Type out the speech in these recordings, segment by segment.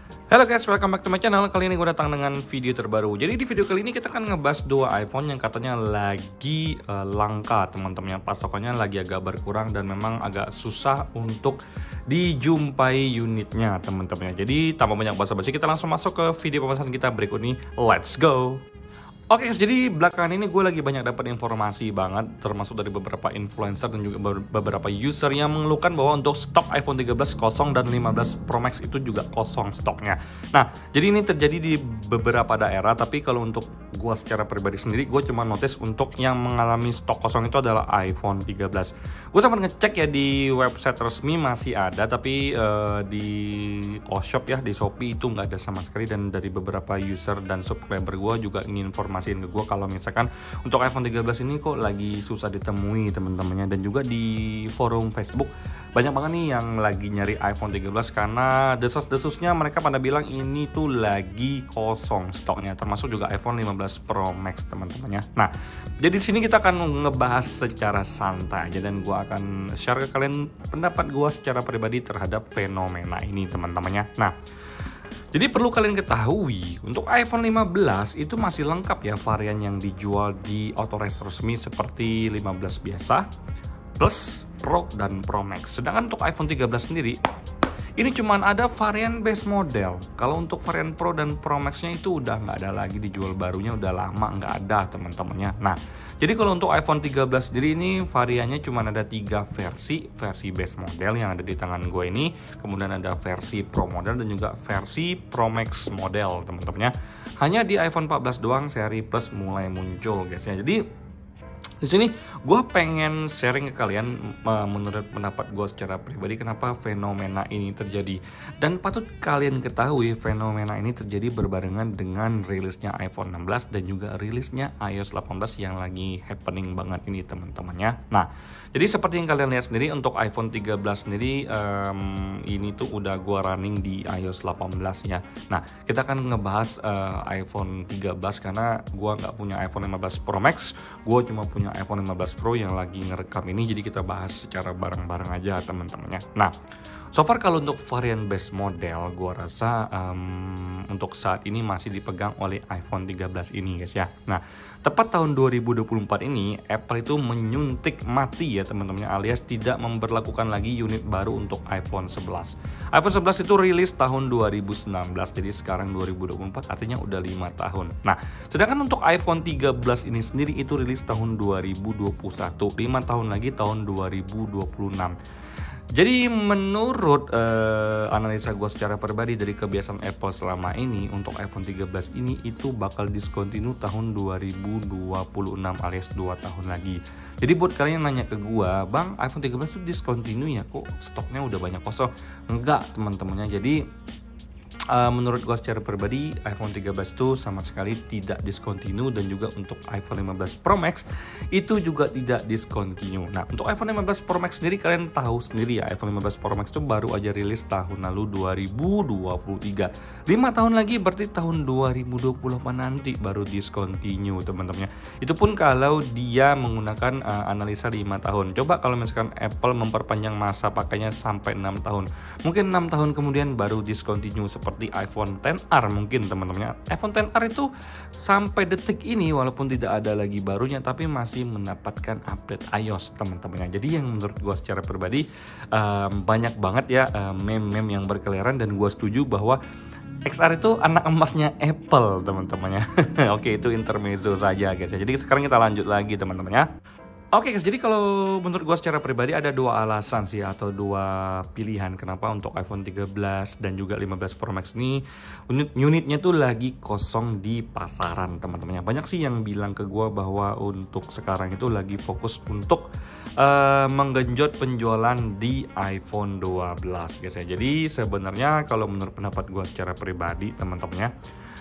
Halo guys, welcome back to my channel. Kali ini gue datang dengan video terbaru. Jadi di video kali ini kita akan ngebahas dua iPhone yang katanya lagi langka teman-teman. Pasokannya lagi agak berkurang dan memang agak susah untuk dijumpai unitnya teman-teman. Jadi tanpa banyak basa-basi kita langsung masuk ke video pembahasan kita berikut ini. Let's go! Oke guys, jadi belakangan ini gue lagi banyak dapat informasi banget, termasuk dari beberapa influencer dan juga beberapa user yang mengeluhkan bahwa untuk stok iPhone 13 kosong dan 15 Pro Max itu juga kosong stoknya. Nah, jadi ini terjadi di beberapa daerah, tapi kalau untuk gue secara pribadi sendiri, gue cuma notice untuk yang mengalami stok kosong itu adalah iPhone 13. Gue sempat ngecek ya di website resmi masih ada, tapi di OShop ya, di Shopee itu nggak ada sama sekali, dan dari beberapa user dan subscriber gue juga ingin informasiin ke gue kalau misalkan untuk iPhone 13 ini kok lagi susah ditemui teman-temannya. Dan juga di forum Facebook banyak banget nih yang lagi nyari iPhone 13 karena desas-desusnya mereka pada bilang ini tuh lagi kosong stoknya, termasuk juga iPhone 15 Pro Max teman-temannya. Nah, jadi di sini kita akan ngebahas secara santai aja dan gue akan share ke kalian pendapat gue secara pribadi terhadap fenomena ini teman-temannya. Nah, jadi perlu kalian ketahui, untuk iPhone 15 itu masih lengkap ya varian yang dijual di authorized resmi seperti 15 biasa, Plus, Pro, dan Pro Max. Sedangkan untuk iPhone 13 sendiri, ini cuma ada varian base model. Kalau untuk varian Pro dan Pro Max-nya itu udah nggak ada lagi dijual, barunya udah lama nggak ada teman-temannya. Nah, jadi kalau untuk iPhone 13 sendiri ini variannya cuma ada 3 versi base model yang ada di tangan gue ini, kemudian ada versi Pro model dan juga versi Pro Max model teman-temannya. Hanya di iPhone 14 doang seri Plus mulai muncul guys ya. Jadi di sini gue pengen sharing ke kalian menurut pendapat gue secara pribadi kenapa fenomena ini terjadi. Dan patut kalian ketahui fenomena ini terjadi berbarengan dengan rilisnya iPhone 16 dan juga rilisnya iOS 18 yang lagi happening banget ini teman-temannya. Nah, jadi seperti yang kalian lihat sendiri untuk iPhone 13 sendiri ini tuh udah gue running di iOS 18 ya. Nah, kita akan ngebahas iPhone 13 karena gue nggak punya iPhone 15 Pro Max, gue cuma punya iPhone 15 Pro yang lagi ngerekam ini, jadi kita bahas secara bareng-bareng aja teman-temannya. Nah, so far kalau untuk varian base model gua rasa untuk saat ini masih dipegang oleh iPhone 13 ini guys ya. Nah, tepat tahun 2024 ini Apple itu menyuntik mati ya teman-teman, alias tidak memberlakukan lagi unit baru untuk iPhone 11. iPhone 11 itu rilis tahun 2019, jadi sekarang 2024 artinya udah 5 tahun. Nah, sedangkan untuk iPhone 13 ini sendiri itu rilis tahun 2021, 5 tahun lagi tahun 2026. Jadi menurut analisa gue secara pribadi dari kebiasaan Apple selama ini, untuk iPhone 13 ini itu bakal discontinue tahun 2026 alias 2 tahun lagi. Jadi buat kalian yang nanya ke gue, bang iPhone 13 itu discontinue ya, kok stoknya udah banyak kosong? Enggak teman-temannya, jadi menurut gue secara pribadi iPhone 13 itu sama sekali tidak discontinue, dan juga untuk iPhone 15 Pro Max itu juga tidak discontinue. Nah, untuk iPhone 15 Pro Max sendiri kalian tahu sendiri ya, iPhone 15 Pro Max itu baru aja rilis tahun lalu 2023. 5 tahun lagi berarti tahun 2028 nanti baru discontinue teman-temannya. Itu pun kalau dia menggunakan analisa 5 tahun. Coba kalau misalkan Apple memperpanjang masa pakainya sampai 6 tahun. Mungkin 6 tahun kemudian baru discontinue seperti di iPhone XR mungkin teman-teman. iPhone XR itu sampai detik ini walaupun tidak ada lagi barunya tapi masih mendapatkan update iOS teman-teman. Jadi yang menurut gue secara pribadi banyak banget ya meme-meme yang berkeliaran, dan gue setuju bahwa XR itu anak emasnya Apple teman-temannya. Oke, itu intermezzo saja guys ya. Jadi sekarang kita lanjut lagi teman-temannya. Oke guys, jadi kalau menurut gue secara pribadi ada 2 alasan sih, atau 2 pilihan kenapa untuk iPhone 13 dan juga 15 Pro Max ini unitnya tuh lagi kosong di pasaran teman-temannya. Banyak sih yang bilang ke gue bahwa untuk sekarang itu lagi fokus untuk menggenjot penjualan di iPhone 12 guys ya. Jadi sebenarnya kalau menurut pendapat gue secara pribadi teman-temannya,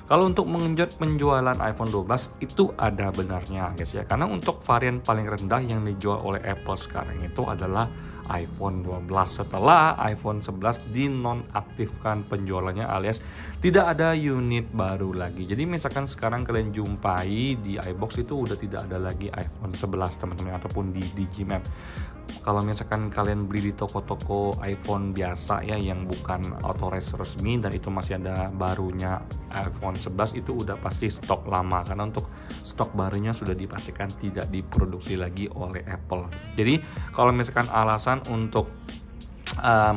kalau untuk mengenjot penjualan iPhone 12 itu ada benarnya guys ya. Karena untuk varian paling rendah yang dijual oleh Apple sekarang itu adalah iPhone 12 setelah iPhone 11 dinonaktifkan penjualannya, alias tidak ada unit baru lagi. Jadi misalkan sekarang kalian jumpai di iBox itu udah tidak ada lagi iPhone 11 teman-teman, ataupun di Digimap. Kalau misalkan kalian beli di toko-toko iPhone biasa ya, yang bukan authorized resmi dan itu masih ada barunya iPhone 11, itu udah pasti stok lama, karena untuk stok barunya sudah dipastikan tidak diproduksi lagi oleh Apple. Jadi kalau misalkan alasan untuk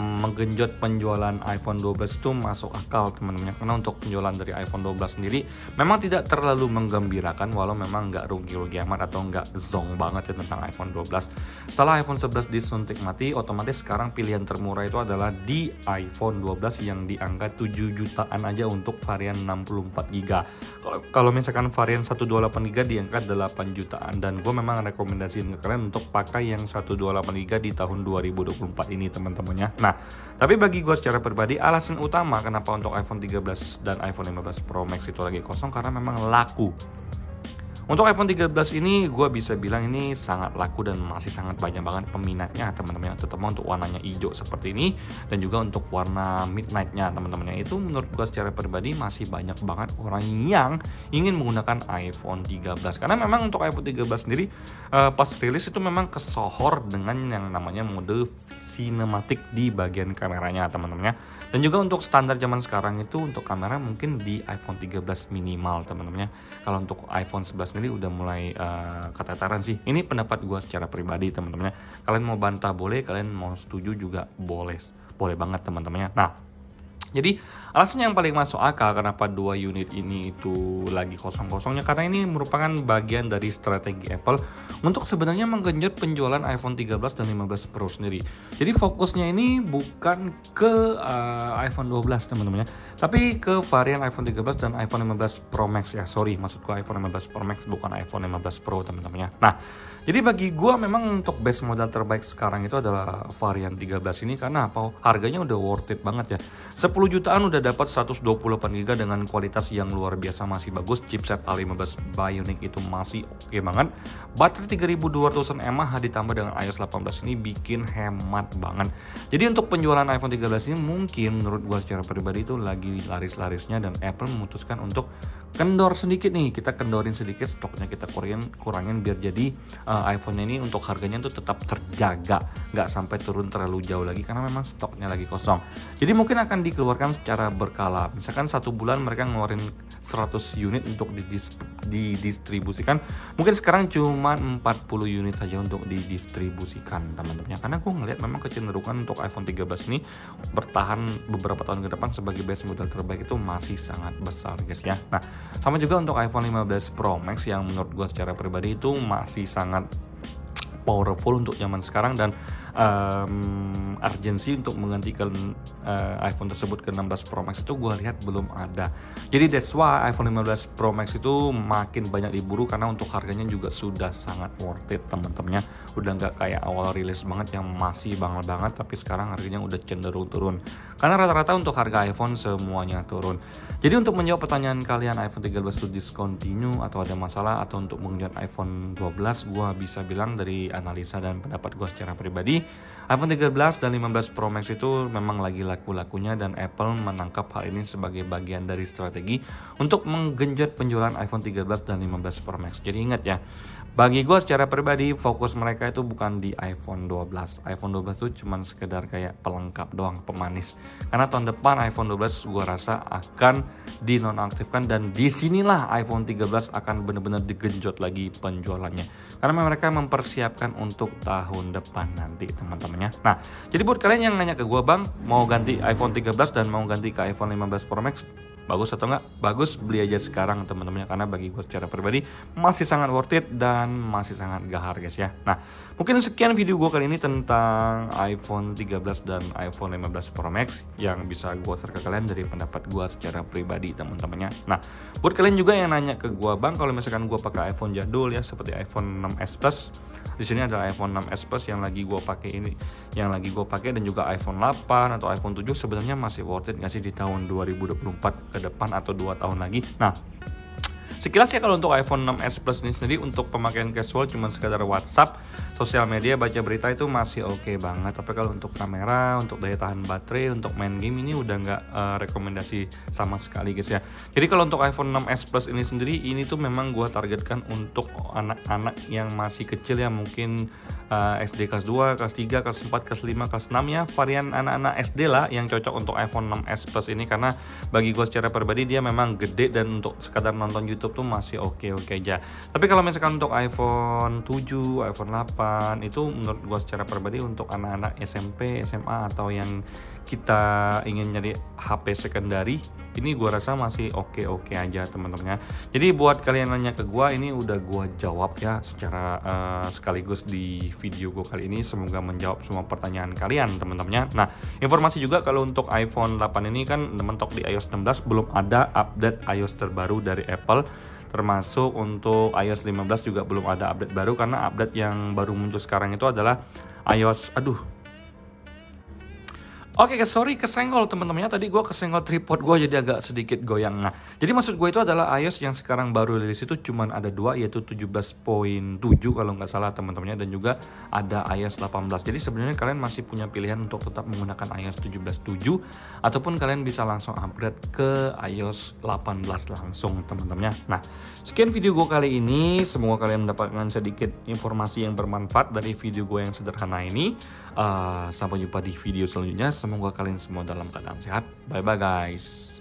menggenjot penjualan iPhone 12 itu masuk akal teman-teman, karena untuk penjualan dari iPhone 12 sendiri memang tidak terlalu menggembirakan, walau memang nggak rugi-rugi amat atau nggak zong banget ya tentang iPhone 12. Setelah iPhone 11 disuntik mati, otomatis sekarang pilihan termurah itu adalah di iPhone 12 yang di angka 7 jutaan aja untuk varian 64GB. Kalau misalkan varian 128GB di angka 8 jutaan, dan gue memang rekomendasiin ke kalian untuk pakai yang 128GB di tahun 2024 ini teman-teman. Nah, tapi bagi gue secara pribadi, alasan utama kenapa untuk iPhone 13 dan iPhone 15 Pro Max itu lagi kosong karena memang laku. Untuk iPhone 13 ini gue bisa bilang ini sangat laku dan masih sangat banyak banget peminatnya teman-teman, terutama untuk warnanya hijau seperti ini, dan juga untuk warna midnight-nya teman-teman. Itu menurut gue secara pribadi masih banyak banget orang yang ingin menggunakan iPhone 13, karena memang untuk iPhone 13 sendiri pas rilis itu memang kesohor dengan yang namanya mode sinematik di bagian kameranya teman-teman ya. Dan juga untuk standar zaman sekarang itu untuk kamera mungkin di iPhone 13 minimal teman-teman ya. Kalau untuk iPhone 11 sendiri udah mulai keteteran sih. Ini pendapat gue secara pribadi teman-teman ya. Kalian mau bantah boleh, kalian mau setuju juga boleh banget teman-teman ya. Nah, jadi alasan yang paling masuk akal kenapa dua unit ini itu lagi kosong-kosongnya, karena ini merupakan bagian dari strategi Apple untuk sebenarnya menggenjot penjualan iPhone 13 dan 15 Pro sendiri. Jadi fokusnya ini bukan ke iPhone 12 teman-teman ya, tapi ke varian iPhone 13 dan iPhone 15 Pro Max ya. Sorry, maksudku iPhone 15 Pro Max bukan iPhone 15 Pro teman-teman ya. Nah, jadi bagi gue memang untuk base model terbaik sekarang itu adalah varian 13 ini, karena apa? Harganya udah worth it banget ya. 10 jutaan udah dapat 128GB dengan kualitas yang luar biasa, masih bagus. Chipset A15 Bionic itu masih oke banget. Baterai 3200 mAh ditambah dengan iOS 18 ini bikin hemat banget. Jadi untuk penjualan iPhone 13 ini mungkin menurut gue secara pribadi itu lagi laris-larisnya, dan Apple memutuskan untuk kendor sedikit nih. Kita kendorin sedikit stoknya, kita kurangin biar jadi iPhone ini untuk harganya itu tetap terjaga, nggak sampai turun terlalu jauh lagi karena memang stoknya lagi kosong. Jadi mungkin akan dikeluarkan secara berkala. Misalkan satu bulan mereka ngeluarin 100 unit untuk didistribusikan. Mungkin sekarang cuma 40 unit saja untuk didistribusikan teman-teman. Karena gue ngeliat memang kecenderungan untuk iPhone 13 ini bertahan beberapa tahun ke depan sebagai base model terbaik itu masih sangat besar guys ya. Nah, sama juga untuk iPhone 15 Pro Max yang menurut gue secara pribadi itu masih sangat powerful untuk zaman sekarang, dan urgensi untuk menggantikan iPhone tersebut ke 16 Pro Max itu gue lihat belum ada. Jadi that's why iPhone 15 Pro Max itu makin banyak diburu, karena untuk harganya juga sudah sangat worth it teman-temannya. Udah nggak kayak awal rilis banget yang masih banget tapi sekarang harganya udah cenderung turun, karena rata-rata untuk harga iPhone semuanya turun. Jadi untuk menjawab pertanyaan kalian, iPhone 13 itu discontinue atau ada masalah, atau untuk mengejar iPhone 12, gue bisa bilang dari analisa dan pendapat gue secara pribadi, iPhone 13 dan 15 Pro Max itu memang lagi laku-lakunya, dan Apple menangkap hal ini sebagai bagian dari strategi untuk menggenjot penjualan iPhone 13 dan 15 Pro Max. Jadi ingat ya, bagi gue secara pribadi fokus mereka itu bukan di iPhone 12. iPhone 12 itu cuma sekedar kayak pelengkap doang, pemanis. Karena tahun depan iPhone 12 gue rasa akan dinonaktifkan, dan disinilah iPhone 13 akan benar-benar digenjot lagi penjualannya. Karena mereka mempersiapkan untuk tahun depan nanti teman-temannya. Nah, jadi buat kalian yang nanya ke gue, bang mau ganti iPhone 13 dan mau ganti ke iPhone 15 Pro Max, bagus atau enggak? Bagus, beli aja sekarang teman-temannya, karena bagi gue secara pribadi masih sangat worth it dan masih sangat gahar guys ya. Nah, mungkin sekian video gue kali ini tentang iPhone 13 dan iPhone 15 Pro Max yang bisa gue share ke kalian dari pendapat gue secara pribadi teman-temannya. Nah, buat kalian juga yang nanya ke gue, bang kalau misalkan gue pakai iPhone jadul ya seperti iPhone 6s Plus, di sini ada iPhone 6s Plus yang lagi gue pakai ini, dan juga iPhone 8 atau iPhone 7 sebenarnya masih worth it nggak sih di tahun 2024 ke depan atau 2 tahun lagi? Nah, Sekilas ya kalau untuk iPhone 6s Plus ini sendiri untuk pemakaian casual cuma sekadar WhatsApp, sosial media, baca berita itu masih oke banget. Tapi kalau untuk kamera, untuk daya tahan baterai, untuk main game ini udah nggak rekomendasi sama sekali guys ya. Jadi kalau untuk iPhone 6s Plus ini sendiri, ini tuh memang gua targetkan untuk anak-anak yang masih kecil ya, mungkin SD kelas 2, kelas 3, kelas 4, kelas 5, kelas 6 ya, varian anak-anak SD lah yang cocok untuk iPhone 6s Plus ini, karena bagi gue secara pribadi dia memang gede dan untuk sekadar nonton YouTube tuh masih oke-oke aja. Tapi kalau misalkan untuk iPhone 7, iPhone 8 itu menurut gue secara pribadi untuk anak-anak SMP, SMA atau yang kita ingin nyari HP secondary, ini gue rasa masih oke-oke aja teman-teman ya. Jadi buat kalian nanya ke gue, ini udah gue jawab ya secara sekaligus di video gue kali ini. Semoga menjawab semua pertanyaan kalian teman-temannya. Nah, informasi juga kalau untuk iPhone 8 ini kan mentok di iOS 16, belum ada update iOS terbaru dari Apple. Termasuk untuk iOS 15 juga belum ada update baru, karena update yang baru muncul sekarang itu adalah iOS, Oke, sorry kesenggol teman-temannya. Tadi gue kesenggol tripod gue jadi agak sedikit goyang. Nah, jadi maksud gue itu adalah iOS yang sekarang baru rilis itu cuman ada 2, yaitu 17.7 kalau nggak salah teman-temannya, dan juga ada iOS 18. Jadi sebenarnya kalian masih punya pilihan untuk tetap menggunakan iOS 17.7 ataupun kalian bisa langsung upgrade ke iOS 18 langsung teman-temannya. Nah, sekian video gue kali ini. Semoga kalian mendapatkan sedikit informasi yang bermanfaat dari video gue yang sederhana ini. Sampai jumpa di video selanjutnya. Semoga kalian semua dalam keadaan sehat. Bye bye guys.